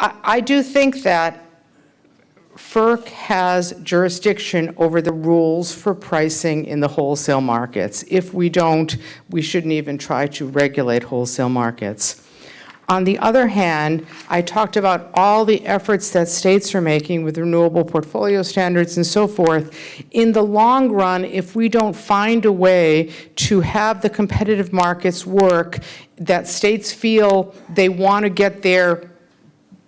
I do think that FERC has jurisdiction over the rules for pricing in the wholesale markets. If we don't, we shouldn't even try to regulate wholesale markets. On the other hand, I talked about all the efforts that states are making with renewable portfolio standards and so forth. In the long run, if we don't find a way to have the competitive markets work, that states feel they want to get their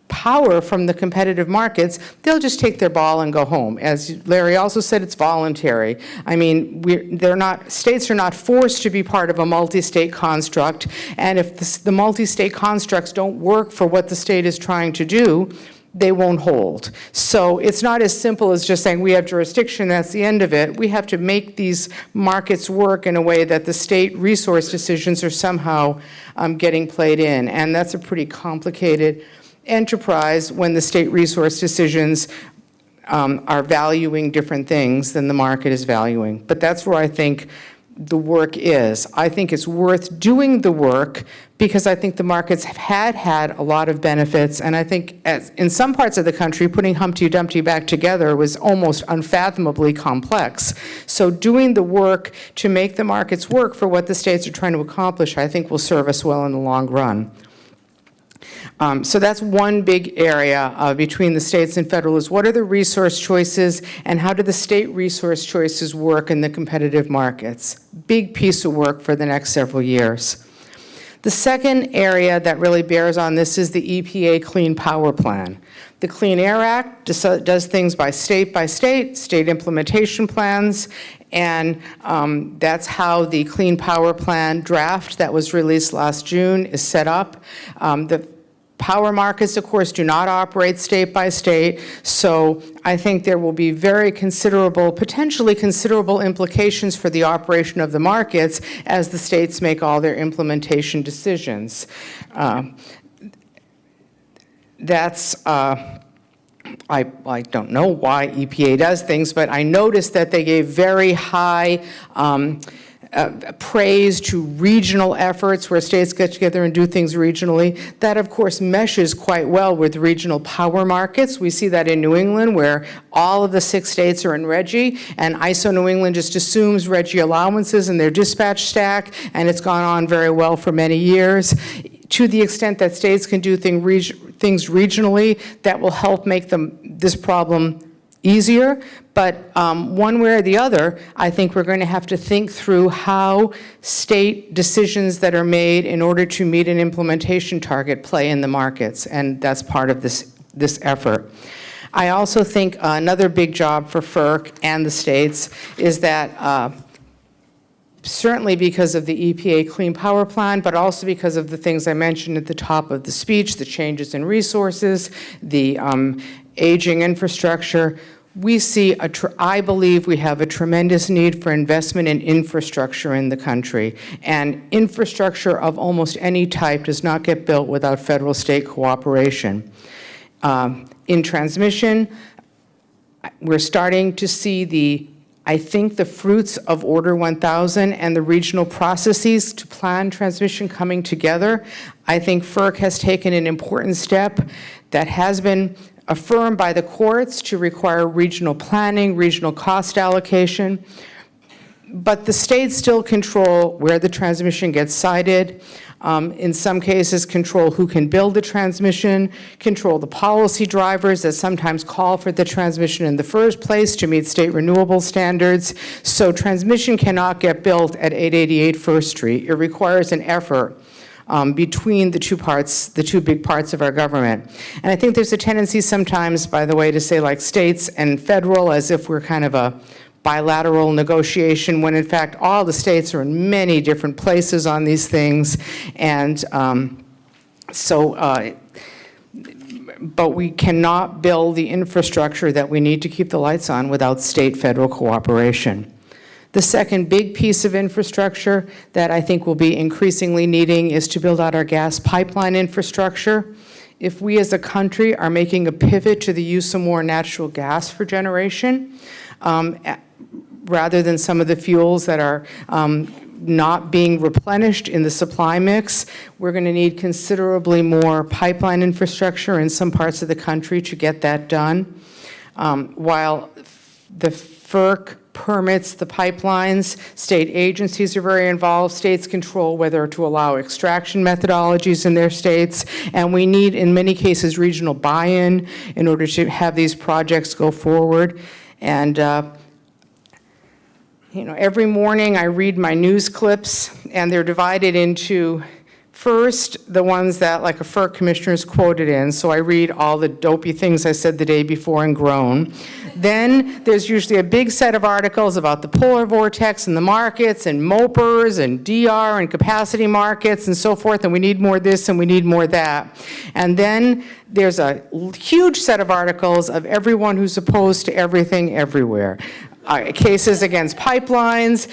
power from the competitive markets, they'll just take their ball and go home. As Larry also said, it's voluntary. I mean, states are not forced to be part of a multi-state construct, and if the multi-state constructs don't work for what the state is trying to do, they won't hold. So it's not as simple as just saying we have jurisdiction, that's the end of it. We have to make these markets work in a way that the state resource decisions are somehow getting played in, and that's a pretty complicated enterprise when the state resource decisions are valuing different things than the market is valuing. But that's where I think the work is. I think it's worth doing the work because I think the markets have had a lot of benefits, and I think in some parts of the country, putting Humpty Dumpty back together was almost unfathomably complex. So doing the work to make the markets work for what the states are trying to accomplish, I think will serve us well in the long run. So that's one big area between the states and federal is what are the resource choices and how do the state resource choices work in the competitive markets? Big piece of work for the next several years. The second area that really bears on this is the EPA Clean Power Plan. The Clean Air Act does things by state, state implementation plans, and that's how the Clean Power Plan draft that was released last June is set up. The power markets, of course, do not operate state by state, so I think there will be very considerable, potentially considerable implications for the operation of the markets as the states make all their implementation decisions. I don't know why EPA does things, but I noticed that they gave very high praise to regional efforts where states get together and do things regionally. That, of course, meshes quite well with regional power markets. We see that in New England, where all of the 6 states are in RGGI, and ISO New England just assumes RGGI allowances in their dispatch stack, and it's gone on very well for many years. To the extent that states can do things regionally, that will help make this problem easier, but one way or the other, I think we're going to have to think through how state decisions that are made in order to meet an implementation target play in the markets, and that's part of this effort. I also think another big job for FERC and the states is that certainly because of the EPA Clean Power Plan, but also because of the things I mentioned at the top of the speech, the changes in resources, the aging infrastructure, we see, I believe we have a tremendous need for investment in infrastructure in the country. And infrastructure of almost any type does not get built without federal-state cooperation. In transmission, we're starting to see I think the fruits of Order 1000 and the regional processes to plan transmission coming together. I think FERC has taken an important step that has been affirmed by the courts to require regional planning, regional cost allocation, but the states still control where the transmission gets sited, in some cases control who can build the transmission, control the policy drivers that sometimes call for the transmission in the first place to meet state renewable standards. So transmission cannot get built at 888 First Street. It requires an effort between the two big parts of our government. And I think there's a tendency sometimes, by the way, to say like states and federal as if we're kind of a bilateral negotiation, when in fact all the states are in many different places on these things. And but we cannot build the infrastructure that we need to keep the lights on without state-federal cooperation. The second big piece of infrastructure that I think we'll be increasingly needing is to build out our gas pipeline infrastructure. If we as a country are making a pivot to the use of more natural gas for generation, rather than some of the fuels that are not being replenished in the supply mix. We're going to need considerably more pipeline infrastructure in some parts of the country to get that done. While the FERC permits the pipelines, state agencies are very involved. States control whether to allow extraction methodologies in their states, and we need, in many cases, regional buy-in in order to have these projects go forward. And every morning I read my news clips, and they're divided into, first, the ones that, like, a FERC commissioner is quoted in, so I read all the dopey things I said the day before and groan. Then there's usually a big set of articles about the polar vortex and the markets and mopers and DR and capacity markets and so forth, and we need more this and we need more that. And then there's a huge set of articles of everyone who's opposed to everything everywhere. Cases against pipelines,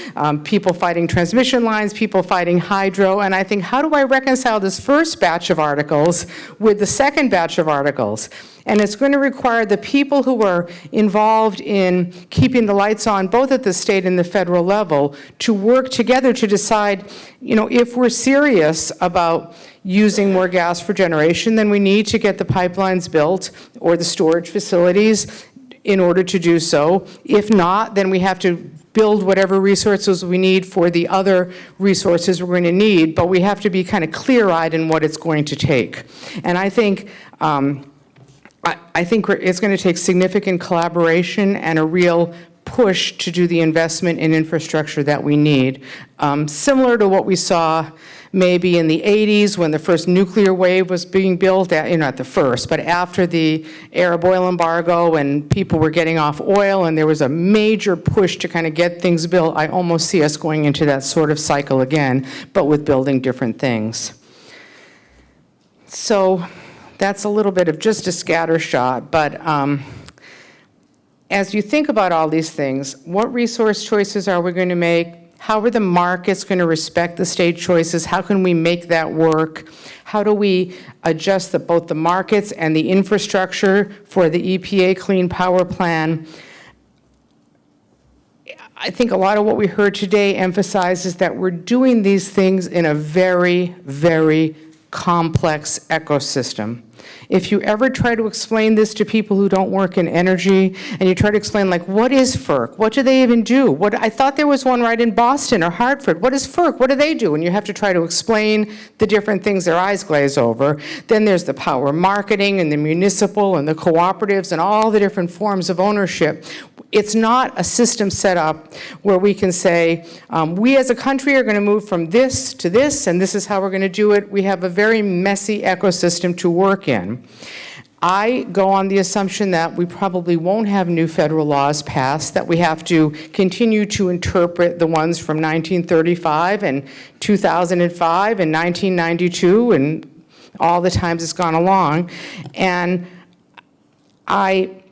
people fighting transmission lines, people fighting hydro, and I think, how do I reconcile this first batch of articles with the second batch of articles? And it's going to require the people who are involved in keeping the lights on, both at the state and the federal level, to work together to decide, if we're serious about using more gas for generation, then we need to get the pipelines built or the storage facilities in order to do so. If not, then we have to build whatever resources we need for the other resources we're going to need, but we have to be kind of clear-eyed in what it's going to take. And I think it's going to take significant collaboration and a real push to do the investment in infrastructure that we need. Similar to what we saw maybe in the 80s when the first nuclear wave was being built, not the first, but after the Arab oil embargo and people were getting off oil and there was a major push to kind of get things built. I almost see us going into that sort of cycle again, but with building different things. So that's a little bit of just a scattershot, but as you think about all these things, what resource choices are we going to make? How are the markets going to respect the state choices? How can we make that work? How do we adjust both the markets and the infrastructure for the EPA Clean Power Plan? I think a lot of what we heard today emphasizes that we're doing these things in a very, very complex ecosystem. If you ever try to explain this to people who don't work in energy, and you try to explain, like, what is FERC? What do they even do? I thought there was one right in Boston or Hartford. What is FERC? What do they do? And you have to try to explain the different things their eyes glaze over. Then there's the power marketing and the municipal and the cooperatives and all the different forms of ownership. It's not a system set up where we can say, we as a country are going to move from this to this, and this is how we're going to do it. We have a very messy ecosystem to work in. I go on the assumption that we probably won't have new federal laws passed, that we have to continue to interpret the ones from 1935 and 2005 and 1992 and all the times it's gone along. And I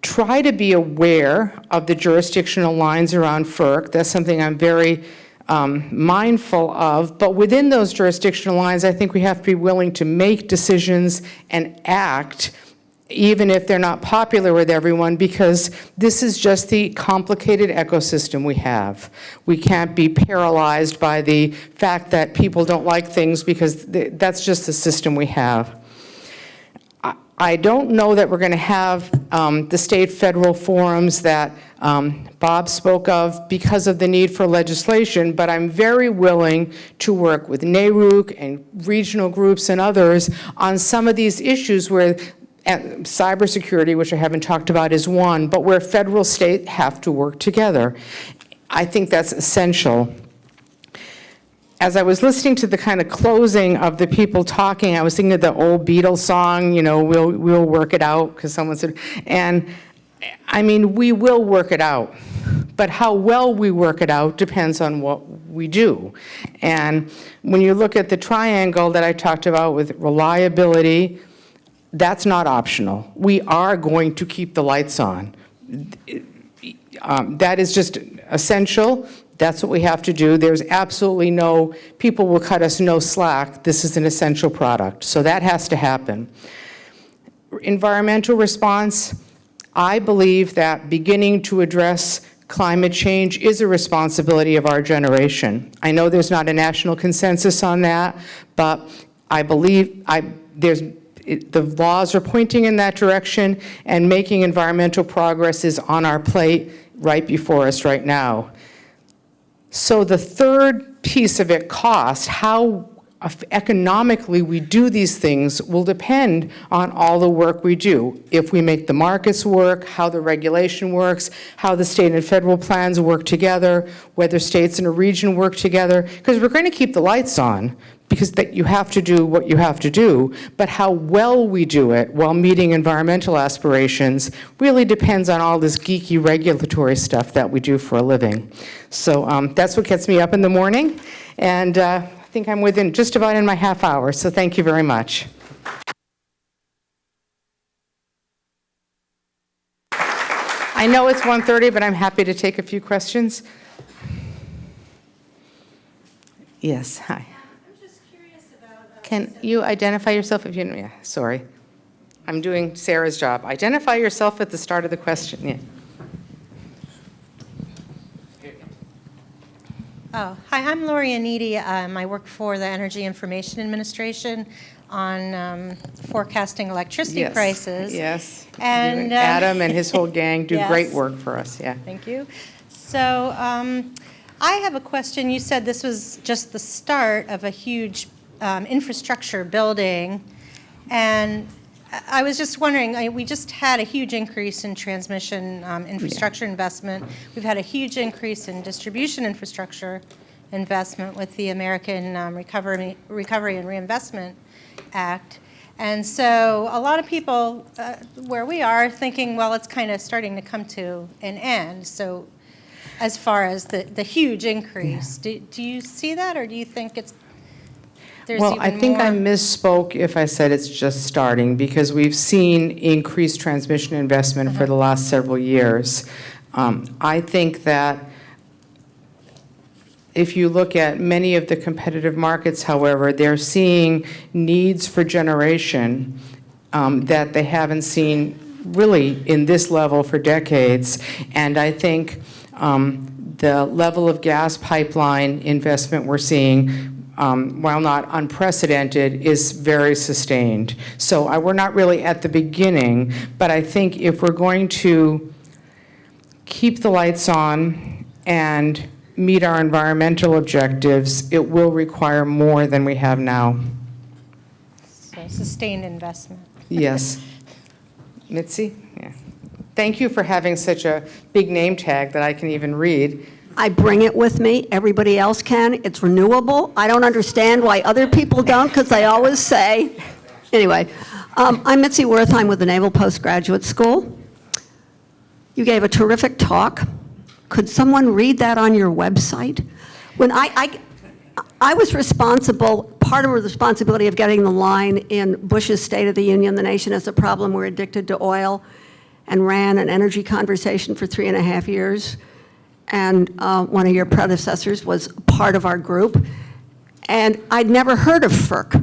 try to be aware of the jurisdictional lines around FERC. That's something I'm very mindful of, but within those jurisdictional lines, I think we have to be willing to make decisions and act, even if they're not popular with everyone, because this is just the complicated ecosystem we have. We can't be paralyzed by the fact that people don't like things, because that's just the system we have. I don't know that we're going to have the state-federal forums that Bob spoke of because of the need for legislation, but I'm very willing to work with NARUC and regional groups and others on some of these issues where cybersecurity, which I haven't talked about, is one, but where federal, state have to work together. I think that's essential. As I was listening to the kind of closing of the people talking, I was thinking of the old Beatles song, we'll work it out, because someone said, and I mean, we will work it out, but how well we work it out depends on what we do. And when you look at the triangle that I talked about with reliability, that's not optional. We are going to keep the lights on. That is just essential. That's what we have to do. There's absolutely people will cut us no slack. This is an essential product. So that has to happen. Environmental response, I believe that beginning to address climate change is a responsibility of our generation. I know there's not a national consensus on that, but I believe the laws are pointing in that direction, and making environmental progress is on our plate right before us right now. So the third piece of it, cost, how economically we do these things will depend on all the work we do. If we make the markets work, how the regulation works, how the state and federal plans work together, whether states in a region work together, because we're going to keep the lights on, because that you have to do what you have to do, but how well we do it while meeting environmental aspirations really depends on all this geeky regulatory stuff that we do for a living. So that's what gets me up in the morning, and I think I'm within just about in my half hour, so thank you very much. I know it's 1:30, but I'm happy to take a few questions. Yes, hi. Can you identify yourself if you, yeah, sorry. I'm doing Sarah's job. Identify yourself at the start of the question. Yeah. Oh, hi, I'm Lori Aniti. I work for the Energy Information Administration on forecasting electricity prices. Yes, and Adam and his whole gang do yes. great work for us, yeah. Thank you. So I have a question. You said this was just the start of a huge infrastructure building, and I was just wondering, we just had a huge increase in transmission infrastructure investment. We've had a huge increase in distribution infrastructure investment with the American Recovery and Reinvestment Act. And so a lot of people where we are thinking, well, it's kind of starting to come to an end. So as far as the huge increase, do you see that, or do you think it's Well, I think I misspoke if I said it's just starting, because we've seen increased transmission investment for the last several years. I think that if you look at many of the competitive markets, however, they're seeing needs for generation that they haven't seen really in this level for decades. And I think the level of gas pipeline investment we're seeing, while not unprecedented, is very sustained. So we're not really at the beginning, but I think if we're going to keep the lights on and meet our environmental objectives, it will require more than we have now. So sustained investment. Yes. Mitzi? Yeah. Thank you for having such a big name tag that I can even read. I bring it with me. Everybody else can. It's renewable. I don't understand why other people don't, because I always say. Anyway, I'm Mitzi Wertheim with the Naval Postgraduate School. You gave a terrific talk. Could someone read that on your website? When I was responsible, part of the responsibility of getting the line in Bush's State of the Union, the nation has a problem, we're addicted to oil, and ran an energy conversation for 3.5 years. And one of your predecessors was part of our group. And I'd never heard of FERC.